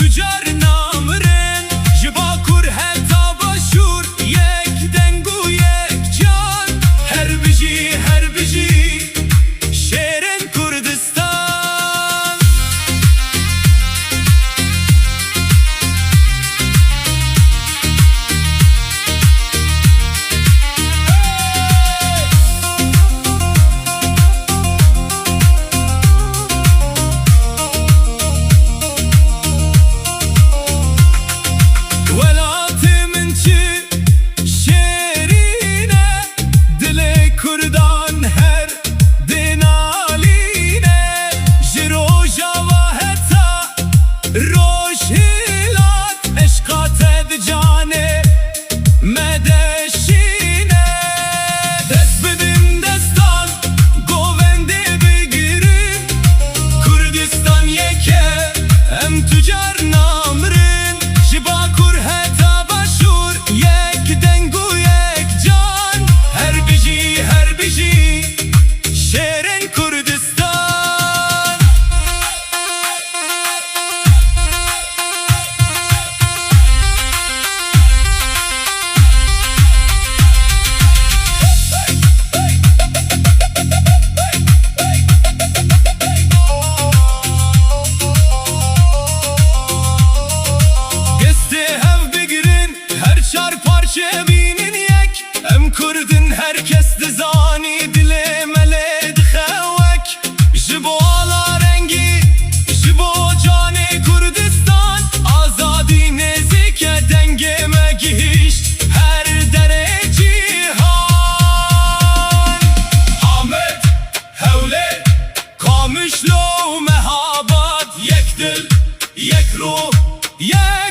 tüccar namren ji Bakur heta başûr yek deng û yek can her bijî şêrên Kurdistan. Welatê min çi şêrîne dilê Kurdan her din alîne ji rojava heta roj hilat eşqa te di canê me de şîne. Dest bidin destan govendê bigirin Kurdistan yeke em tüccar namrin ji Bakur heta başûr yek deng û yek can her bijî şêrên Kurdistan. Gestê hev bigirin her çar parçe bînin yek em Kurdin herkes dizanî dilê me lê dixewek ji bo ala rengî ji bo canê Kurdistan azadî nêzîke dengê me gihîşt her derê cîhan. Hamed Hewlê Kamîşlo û Mehabad yek dil yek ruh yek